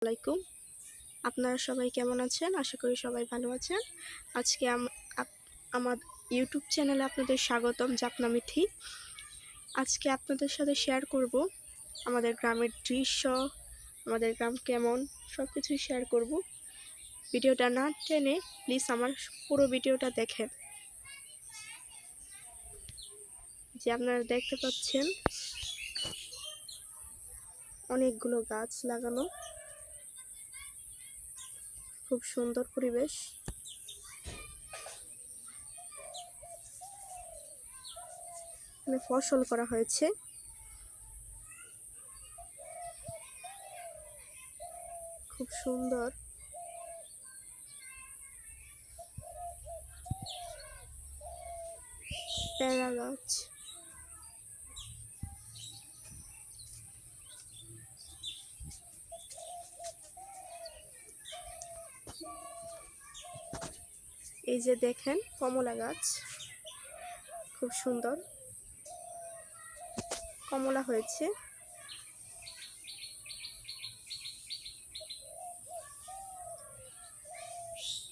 আলাইকুম। আপনারা সবাই কেমন আছেন? আশা করি সবাই ভালো আছেন। আজকে আমার ইউটিউব চ্যানেলে আপনাদের স্বাগতম, জাপনা মিথি। আজকে আপনাদের সাথে শেয়ার করব আমাদের গ্রামের দৃশ্য, আমাদের গ্রাম কেমন, সব কিছুই শেয়ার করব। ভিডিওটা না টেনে প্লিজ আমার পুরো ভিডিওটা দেখেন। যে আপনারা দেখতে পাচ্ছেন অনেকগুলো গাছ লাগানো, খুব সুন্দর পরিবেশ। এখানে ফসল করা হয়েছে, খুব সুন্দর। পেয়ারা গাছ, এই যে দেখেন কমলা গাছ, খুব সুন্দর কমলা হয়েছে।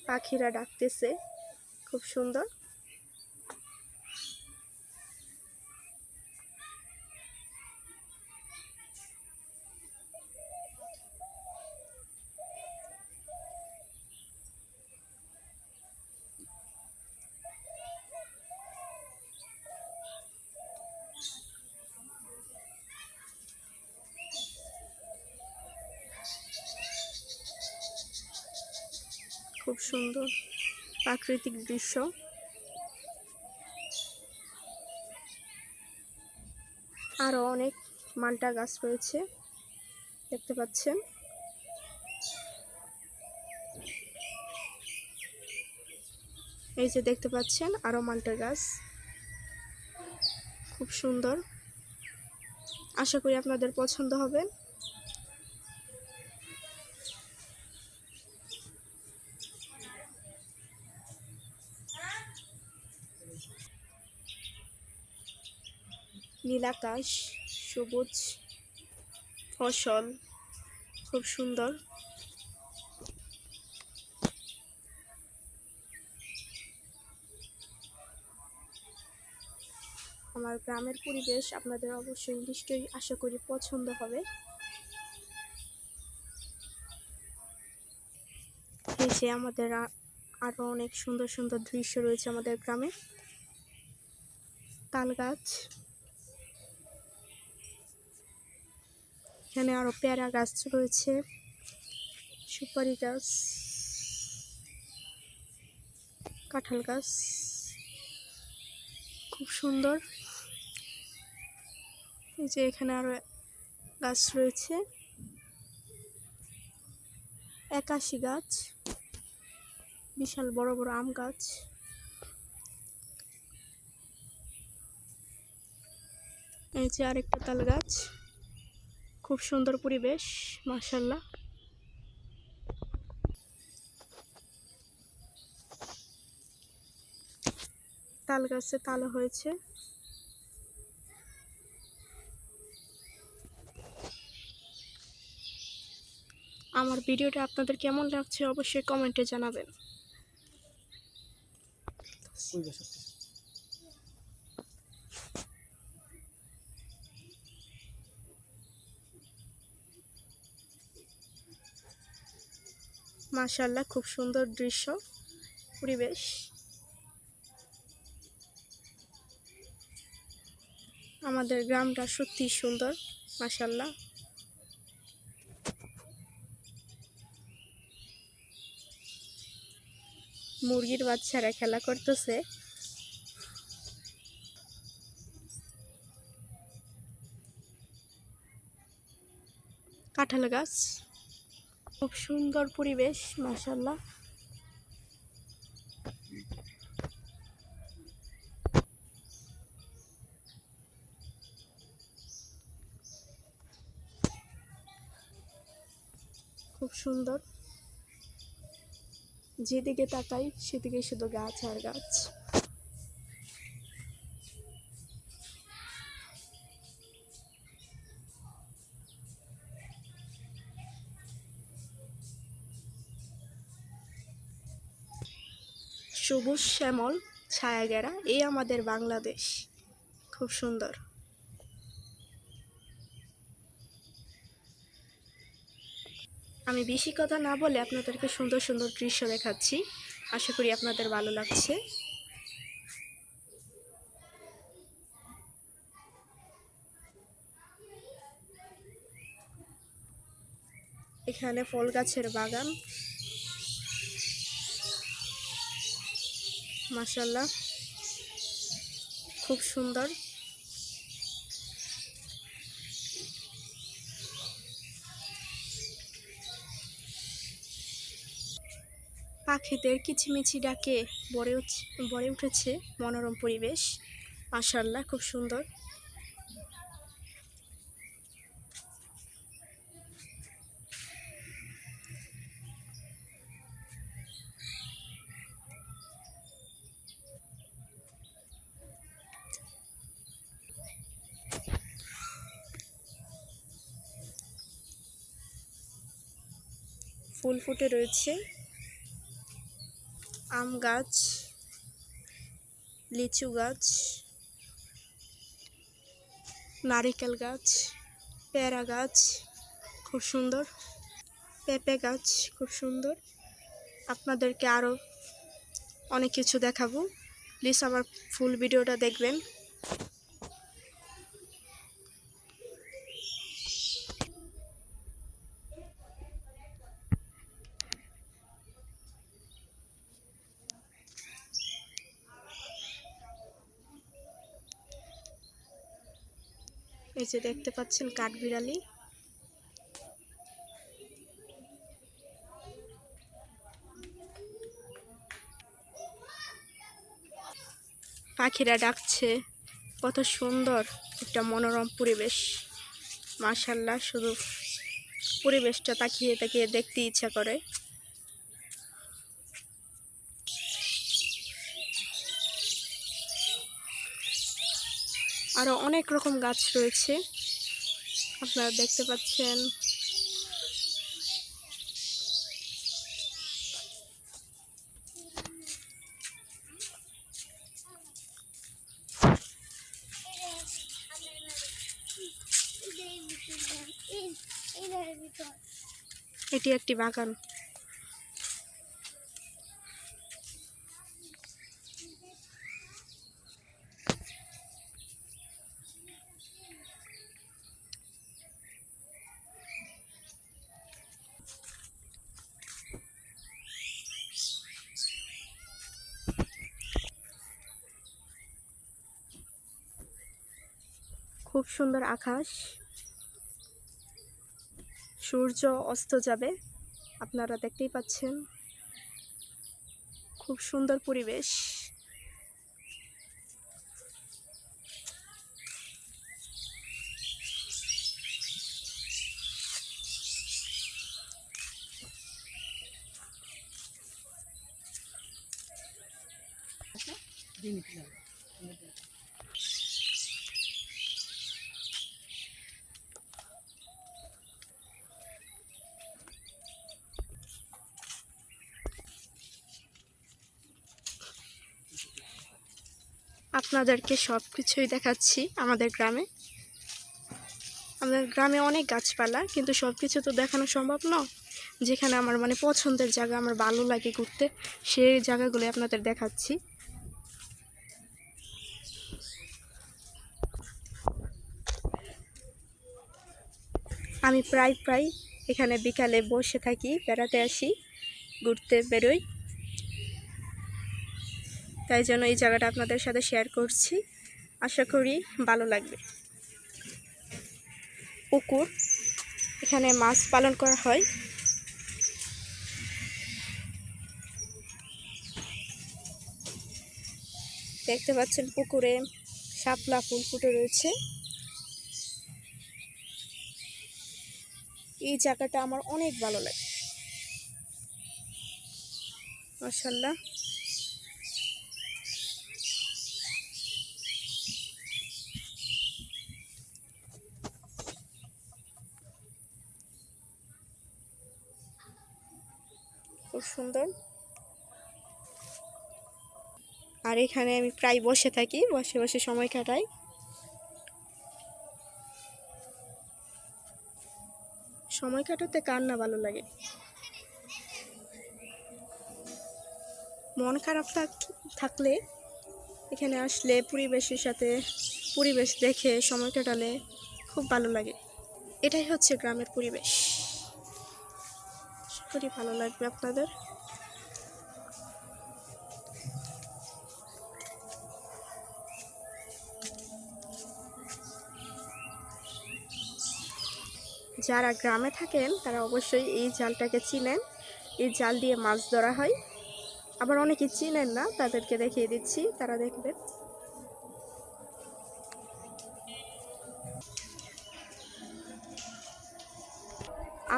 পাখিরা ডাকতেছে, খুব সুন্দর। খুব সুন্দর প্রাকৃতিক দৃশ্য। আরো অনেক মালটা গাছ রয়েছে, দেখতে পাচ্ছেন। এই যে দেখতে পাচ্ছেন আরো মালটা গাছ, খুব সুন্দর। আশা করি আপনাদের পছন্দ হবে। নীল আকাশ, সবুজ ফসল, খুব সুন্দর। আমার গ্রামের পরিবেশ আপনাদের অবশ্যই নিশ্চয়ই আশা করি পছন্দ হবে। এই যে আমাদের আরো অনেক সুন্দর সুন্দর দৃশ্য রয়েছে আমাদের গ্রামে। তাল গাছ, এখানে আরো পেয়ারা গাছ রয়েছে, সুপারি গাছ, কাঁঠাল গাছ, খুব সুন্দর। এই যে এখানে আরো গাছ রয়েছে, একাশি গাছ, বিশাল বড় বড় আম গাছ। এই যে আরেকটা তাল গাছ, খুব সুন্দর পরিবেশ, মাশাআল্লাহ। তাল গাছে তাল হয়েছে। আমার ভিডিওটা আপনাদের কেমন লাগছে অবশ্যই কমেন্টে জানাবেন। মাশাআল্লাহ, খুব সুন্দর দৃশ্য, পরিবেশ। আমাদের গ্রামটা সত্যি সুন্দর, মাশাআল্লাহ। মুরগির বাচ্চারা খেলা করতেছে। কাঁঠাল গাছ, খুব সুন্দর পরিবেশ, মাশাআল্লাহ। খুব সুন্দর, যেদিকে তাকাই সেদিকে শুধু গাছ আর গাছ। সবুজ শ্যামল ছায়া ঘেরা এই আমাদের বাংলাদেশ, খুব সুন্দর। আমি বেশি কথা না বলে আপনাদেরকে সুন্দর সুন্দর দৃশ্য দেখাচ্ছি, আশা করি আপনাদের ভালো লাগছে। এখানে ফল গাছের বাগান, মাশাআল্লাহ খুব সুন্দর। পাখিদের কিচিমিচি ডাকে ভরে উঠেছে মনোরম পরিবেশ, মাশাআল্লাহ খুব সুন্দর। ফুল ফুটে রয়েছে, আম গাছ, লিচু গাছ, নারিকেল গাছ, পেয়ারা গাছ খুব সুন্দর, পেঁপে গাছ খুব সুন্দর। আপনাদেরকে আরও অনেক কিছু দেখাবো, প্লিজ আমার ফুল ভিডিওটা দেখবেন। এই যে দেখতে পাচ্ছেন কাঠবিড়ালি, পাখিরা ডাকছে, কত সুন্দর একটা মনোরম পরিবেশ, মাশাআল্লাহ। শুধু পরিবেশটা তাকিয়ে তাকিয়ে দেখতে ইচ্ছা করে। আরো অনেক রকম গাছ রয়েছে, আপনারা দেখতে পাচ্ছেন। এটি একটি বাগান, খুব সুন্দর আকাশ, সূর্য অস্ত যাবে, আপনারা দেখতেই পাচ্ছেন, খুব সুন্দর পরিবেশ। আপনাদেরকে সব কিছুই দেখাচ্ছি আমাদের গ্রামে। আমাদের গ্রামে অনেক গাছপালা, কিন্তু সব কিছু তো দেখানো সম্ভব নয়। যেখানে আমার পছন্দের জায়গা, আমার ভালো লাগে ঘুরতে, সেই জায়গাগুলো আপনাদের দেখাচ্ছি। আমি প্রায় এখানে বিকালে বসে থাকি, বেড়াতে আসি, ঘুরতে বেরোই, তাই জন্য এই জায়গাটা আপনাদের সাথে শেয়ার করছি, আশা করি ভালো লাগবে। পুকুর, এখানে মাছ পালন করা হয়। দেখতে পাচ্ছেন পুকুরে শাপলা ফুল ফুটে রয়েছে। এই জায়গাটা আমার অনেক ভালো লাগে, মাশাআল্লাহ। খুব সুন্দর। আর এখানে আমি প্রায় বসে থাকি, বসে বসে সময় কাটাই। সময় কাটাতে কার না ভালো লাগে। মন খারাপ থাকলে এখানে আসলে পরিবেশের সাথে পরিবেশ দেখে সময় কাটালে খুব ভালো লাগে। এটাই হচ্ছে গ্রামের পরিবেশ। আশা করি ভালো লাগবে আপনাদের। যারা গ্রামে থাকেন তারা অবশ্যই এই জালটাকে চিনেন। এই জাল দিয়ে মাছ ধরা হয়। আবার অনেকে চিনেন না, তাদেরকে দেখিয়ে দিচ্ছি, তারা দেখবেন।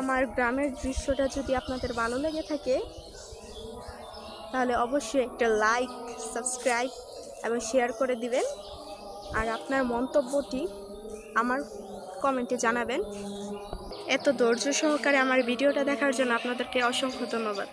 আমার গ্রামের দৃশ্যটা যদি আপনাদের ভালো লেগে থাকে তাহলে অবশ্যই একটা লাইক, সাবস্ক্রাইব এবং শেয়ার করে দিবেন। আর আপনার মন্তব্যটি আমার কমেন্টে জানাবেন। এত ধৈর্য সহকারে আমার ভিডিওটা দেখার জন্য আপনাদেরকে অসংখ্য ধন্যবাদ।